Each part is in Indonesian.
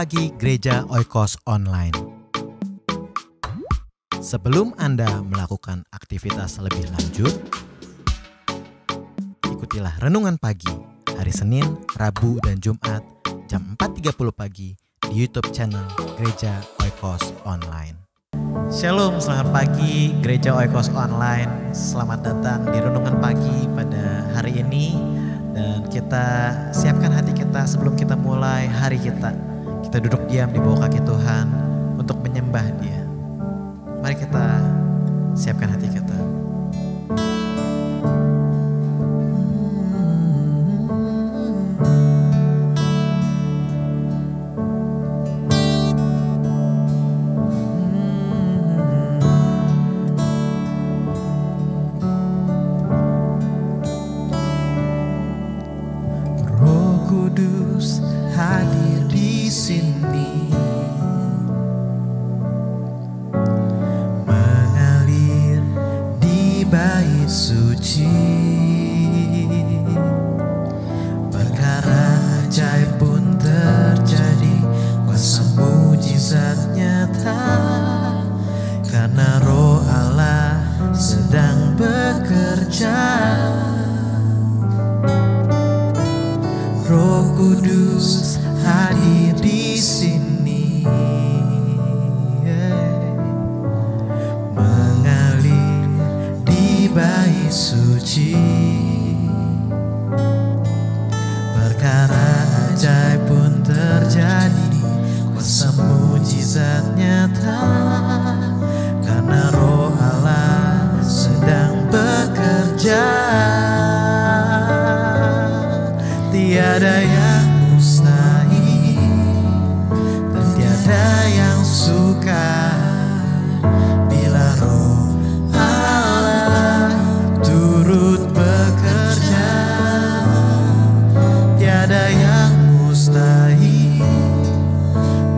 Pagi Gereja Oikos Online. Sebelum Anda melakukan aktivitas lebih lanjut, ikutilah Renungan Pagi hari Senin, Rabu, dan Jumat jam 4.30 pagi di YouTube channel Gereja Oikos Online. Shalom, selamat pagi Gereja Oikos Online. Selamat datang di Renungan Pagi pada hari ini. Dan kita siapkan hati kita sebelum kita mulai hari kita. Kita duduk diam di bawah kaki Tuhan untuk menyembah Dia. Mari kita siapkan hati kita. Kudus hadir di sini, mengalir di bait suci. Perkara ajaib pun terjadi, kuasa mujizat nyata, karena Roh Allah sedang bekerja. Roh Kudus hadir di sini, mengalir di bait suci. Perkara ajaib pun terjadi, kuasa mujizat nyata, karena Roh Allah sedang bekerja. Tiada yang mustahil dan tiada yang sukar bila Roh Allah turut bekerja. Tiada yang mustahil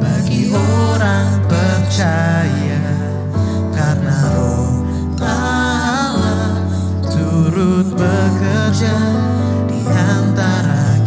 bagi orang percaya, karena Roh Allah turut bekerja di antara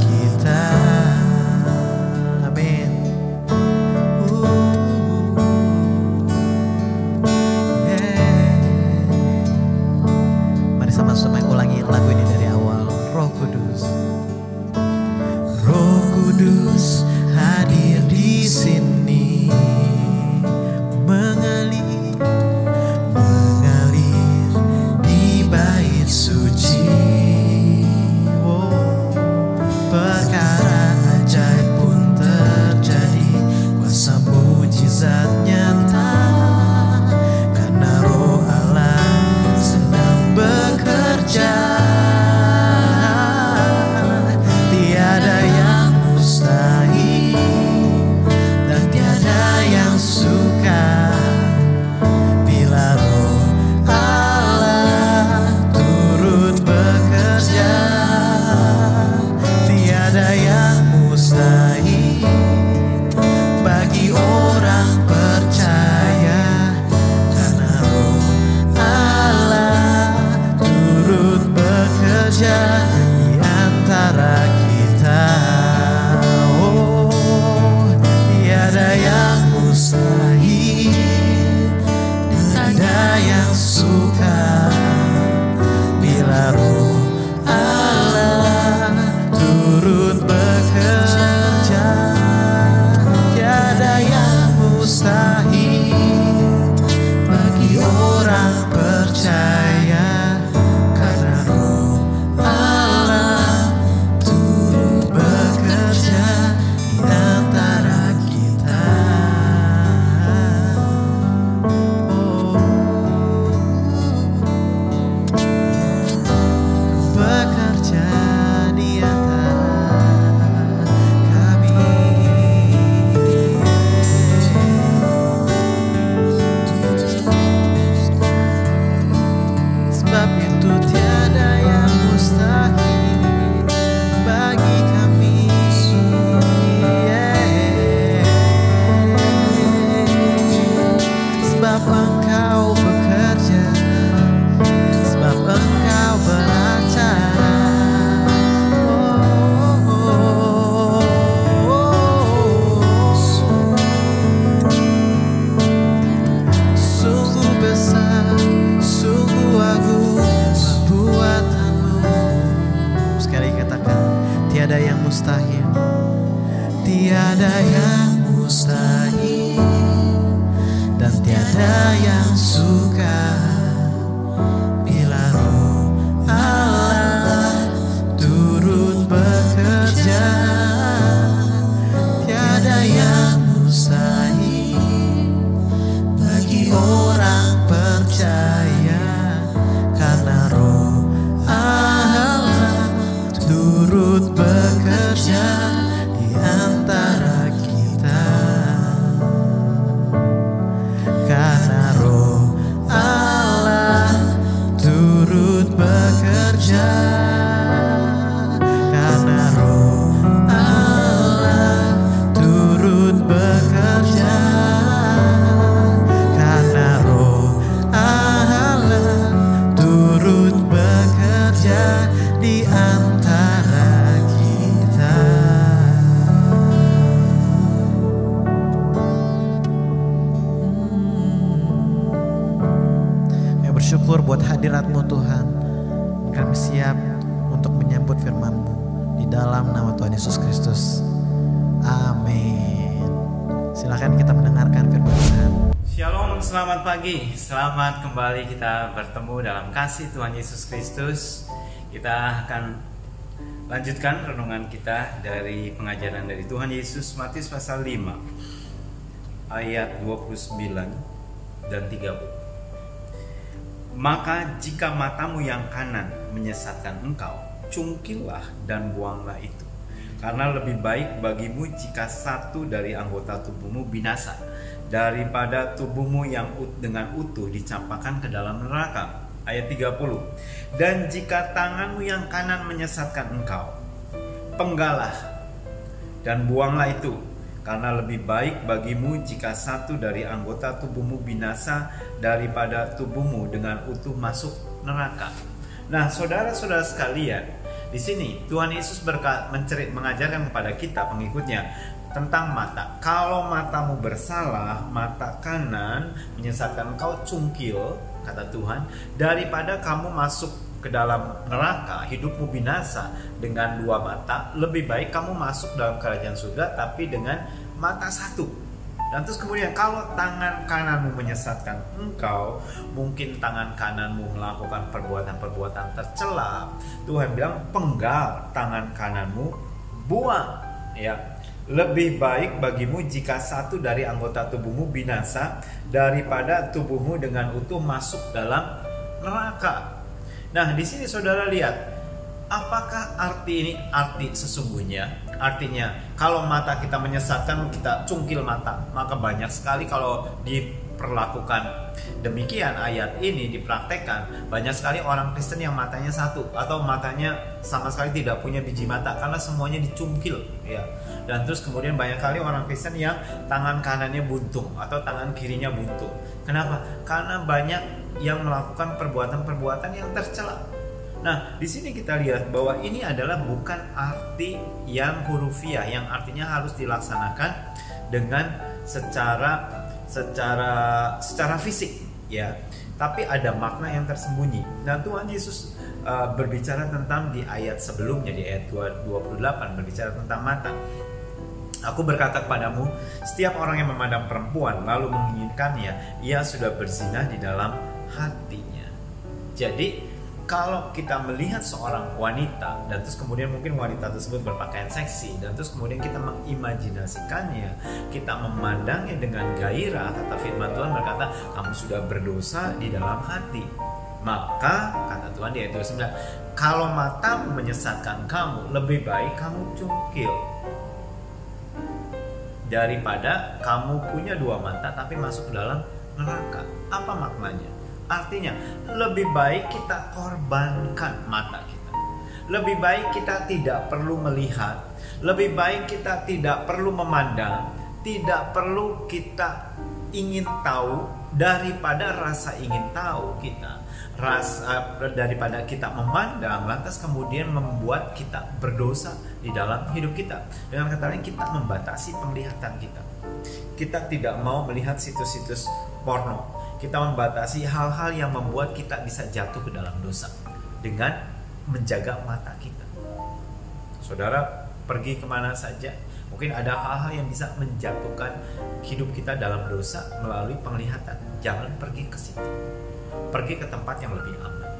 mustahil dan tiada yang sukar bila Roh Allah turut bekerja. Tiada yang mustahil bagi orang percaya, karena Roh Allah turut bekerja di antara kita. Karena Roh Allah turut bekerja, karena Roh Allah turut bekerja, karena Roh Allah turut bekerja di antara kita. Bersyukur buat hadirat-Mu Tuhan. Kami siap untuk menyambut firman-Mu di dalam nama Tuhan Yesus Kristus. Amin. Silakan kita mendengarkan firman Tuhan. Shalom, selamat pagi. Selamat kembali kita bertemu dalam kasih Tuhan Yesus Kristus. Kita akan lanjutkan renungan kita dari pengajaran dari Tuhan Yesus, Matius pasal 5 ayat 29 dan 30. Maka jika matamu yang kanan menyesatkan engkau, cungkillah dan buanglah itu. Karena lebih baik bagimu jika satu dari anggota tubuhmu binasa, daripada tubuhmu yang dengan utuh dicampakkan ke dalam neraka. Ayat 30. Dan jika tanganmu yang kanan menyesatkan engkau, penggalah dan buanglah itu. Karena lebih baik bagimu jika satu dari anggota tubuhmu binasa, daripada tubuhmu dengan utuh masuk neraka. Nah, saudara-saudara sekalian, di sini Tuhan Yesus mengajarkan kepada kita pengikutnya tentang mata. Kalau matamu bersalah, mata kanan menyesatkan engkau, cungkil, kata Tuhan, daripada kamu masuk ke dalam neraka, hidupmu binasa dengan dua mata. Lebih baik kamu masuk dalam kerajaan surga tapi dengan mata satu. Dan terus kemudian kalau tangan kananmu menyesatkan engkau, mungkin tangan kananmu melakukan perbuatan-perbuatan tercela, Tuhan bilang penggal tangan kananmu, buang. Ya, lebih baik bagimu jika satu dari anggota tubuhmu binasa, daripada tubuhmu dengan utuh masuk dalam neraka. Nah, di sini saudara lihat, apakah arti sesungguhnya? Artinya, kalau mata kita menyesatkan, kita cungkil mata, maka banyak sekali kalau diperlakukan demikian ayat ini dipraktekkan, banyak sekali orang Kristen yang matanya satu atau matanya sama sekali tidak punya biji mata karena semuanya dicungkil, ya. Dan terus kemudian banyak kali orang Kristen yang tangan kanannya buntung atau tangan kirinya buntung. Kenapa? Karena banyak yang melakukan perbuatan-perbuatan yang tercela. Nah, di sini kita lihat bahwa ini adalah bukan arti yang hurufiah, yang artinya harus dilaksanakan dengan secara fisik, ya. Tapi ada makna yang tersembunyi. Dan Tuhan Yesus berbicara tentang di ayat sebelumnya, di ayat 28 berbicara tentang mata. Aku berkata kepadamu, setiap orang yang memandang perempuan lalu menginginkannya, ia sudah berzina di dalam hatinya. Jadi kalau kita melihat seorang wanita dan terus kemudian mungkin wanita tersebut berpakaian seksi dan terus kemudian kita mengimajinasikannya, kita memandangnya dengan gairah, kata firman Tuhan berkata, kamu sudah berdosa di dalam hati. Maka kata Tuhan di ayat 29, kalau matamu menyesatkan kamu, lebih baik kamu cungkil daripada kamu punya dua mata tapi masuk ke dalam neraka. Apa maknanya? Artinya lebih baik kita korbankan mata kita. Lebih baik kita tidak perlu melihat. Lebih baik kita tidak perlu memandang. Tidak perlu kita ingin tahu daripada rasa ingin tahu kita. Daripada kita memandang lantas kemudian membuat kita berdosa di dalam hidup kita. Dengan kata lain, kita membatasi penglihatan kita. Kita tidak mau melihat situs-situs porno. Kita membatasi hal-hal yang membuat kita bisa jatuh ke dalam dosa dengan menjaga mata kita. Saudara pergi kemana saja, Mungkin ada hal-hal yang bisa menjatuhkan hidup kita dalam dosa melalui penglihatan. Jangan pergi ke situ. Pergi ke tempat yang lebih aman.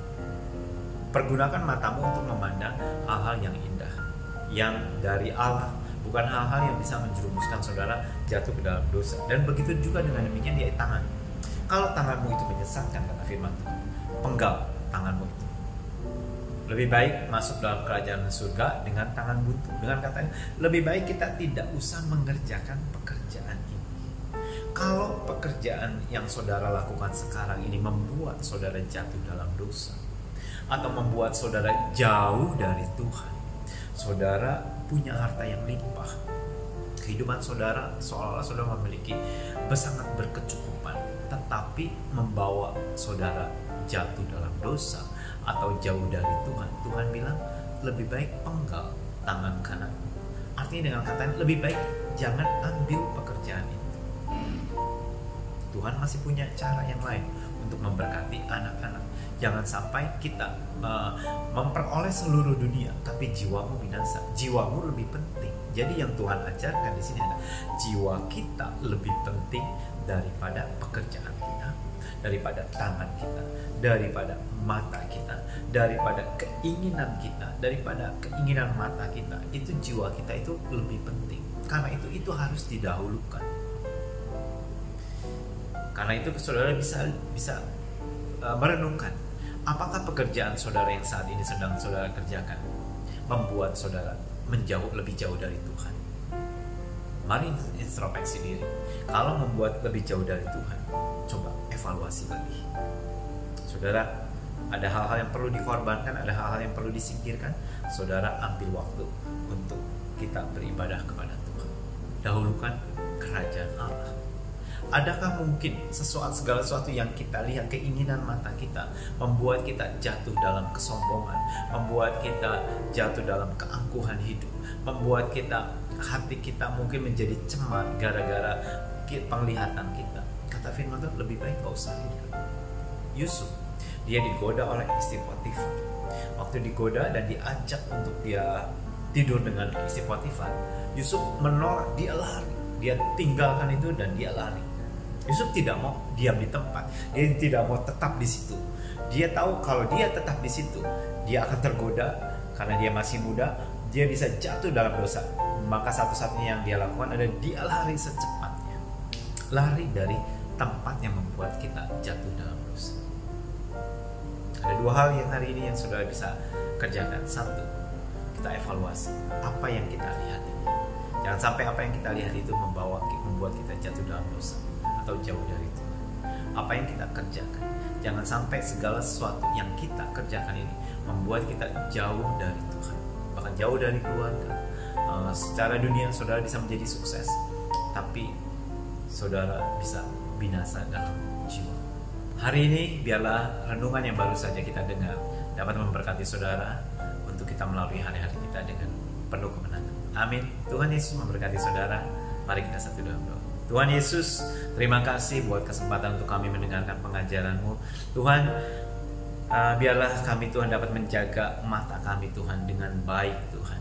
Pergunakan matamu untuk memandang hal-hal yang indah, yang dari Allah, bukan hal-hal yang bisa menjerumuskan saudara jatuh ke dalam dosa. Dan begitu juga dengan demikian di tangan. Kalau tanganmu itu menyesatkan, kata firman Tuhan, penggal tanganmu itu. Lebih baik masuk dalam kerajaan surga dengan tangan buntu. Dengan katanya, lebih baik kita tidak usah mengerjakan pekerjaan ini. Kalau pekerjaan yang saudara lakukan sekarang ini membuat saudara jatuh dalam dosa, atau membuat saudara jauh dari Tuhan, saudara punya harta yang limpah, kehidupan saudara seolah-olah saudara memiliki sangat berkecukupan, tetapi membawa saudara jatuh dalam dosa atau jauh dari Tuhan. Tuhan bilang lebih baik penggal tangan kanan. Artinya dengan katanya lebih baik jangan ambil pekerjaan itu. Tuhan masih punya cara yang lain untuk memberkati anak-anak. Jangan sampai kita memperoleh seluruh dunia, tapi jiwamu binasa. Jiwamu lebih penting. Jadi yang Tuhan ajarkan di sini adalah jiwa kita lebih penting daripada pekerjaan kita, daripada tangan kita, daripada mata kita, daripada keinginan kita, daripada keinginan mata kita. Itu jiwa kita itu lebih penting. Karena itu harus didahulukan. Karena itu saudara bisa merenungkan, apakah pekerjaan saudara yang saat ini sedang saudara kerjakan membuat saudara lebih jauh dari Tuhan? Mari introspeksi diri. Kalau membuat lebih jauh dari Tuhan, coba evaluasi lagi. Saudara, ada hal-hal yang perlu dikorbankan, ada hal-hal yang perlu disingkirkan. Saudara ambil waktu untuk kita beribadah kepada Tuhan. Dahulukan kerajaan Allah. Adakah mungkin segala sesuatu yang kita lihat, keinginan mata kita, membuat kita jatuh dalam kesombongan, membuat kita jatuh dalam keangkuhan hidup, membuat hati kita mungkin menjadi cemar gara-gara penglihatan kita? Kata firman Tuhan, lebih baik gak usah lihat. Yusuf, dia digoda oleh istri Potifar. Waktu digoda dan diajak untuk dia tidur dengan istri Potifar, Yusuf menolak, dia lari. Dia tinggalkan itu dan dia lari. Yusuf tidak mau diam di tempat. Dia tidak mau tetap di situ. Dia tahu kalau dia tetap di situ, dia akan tergoda karena dia masih muda. Dia bisa jatuh dalam dosa. Maka satu-satunya yang dia lakukan adalah dia lari secepatnya. Lari dari tempat yang membuat kita jatuh dalam dosa. Ada dua hal yang hari ini yang saudara bisa kerjakan. Satu, kita evaluasi apa yang kita lihat ini. Jangan sampai apa yang kita lihat itu membuat kita jatuh dalam dosa atau jauh dari Tuhan. Apa yang kita kerjakan, jangan sampai segala sesuatu yang kita kerjakan ini membuat kita jauh dari Tuhan, bahkan jauh dari keluarga. Secara dunia saudara bisa menjadi sukses, tapi saudara bisa binasa dalam jiwa. Hari ini biarlah renungan yang baru saja kita dengar dapat memberkati saudara untuk kita melalui hari-hari kita dengan penuh kemenangan. Amin. Tuhan Yesus memberkati saudara. Mari kita satu dalam doa. Tuhan Yesus, terima kasih buat kesempatan untuk kami mendengarkan pengajaran-Mu. Tuhan, biarlah kami Tuhan dapat menjaga mata kami Tuhan dengan baik Tuhan.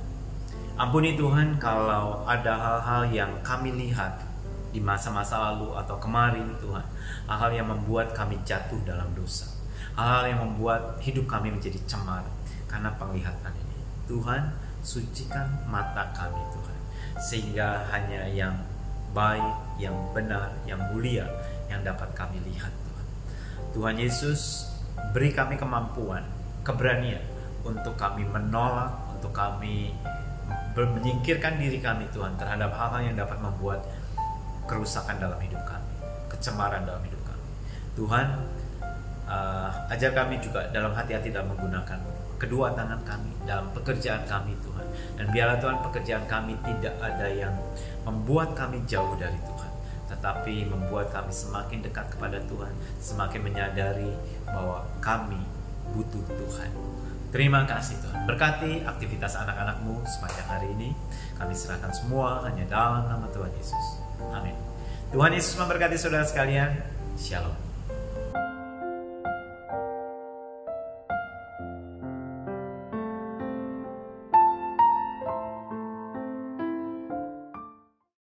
Ampuni Tuhan kalau ada hal-hal yang kami lihat di masa-masa lalu atau kemarin Tuhan, hal-hal yang membuat kami jatuh dalam dosa, hal-hal yang membuat hidup kami menjadi cemar karena penglihatan ini. Tuhan, sucikan mata kami Tuhan, sehingga hanya yang baik, yang benar, yang mulia yang dapat kami lihat Tuhan. Tuhan Yesus, beri kami kemampuan, keberanian untuk kami menolak, untuk kami menyingkirkan diri kami Tuhan terhadap hal-hal yang dapat membuat kerusakan dalam hidup kami, kecemaran dalam hidup kami. Tuhan, ajar kami juga dalam hati-hati dalam menggunakan kedua tangan kami dalam pekerjaan kami Tuhan. Dan biarlah Tuhan pekerjaan kami tidak ada yang membuat kami jauh dari Tuhan, tetapi membuat kami semakin dekat kepada Tuhan, semakin menyadari bahwa kami butuh Tuhan. Terima kasih Tuhan. Berkati aktivitas anak-anak-Mu sepanjang hari ini. Kami serahkan semua hanya dalam nama Tuhan Yesus. Amin. Tuhan Yesus memberkati saudara sekalian. Shalom.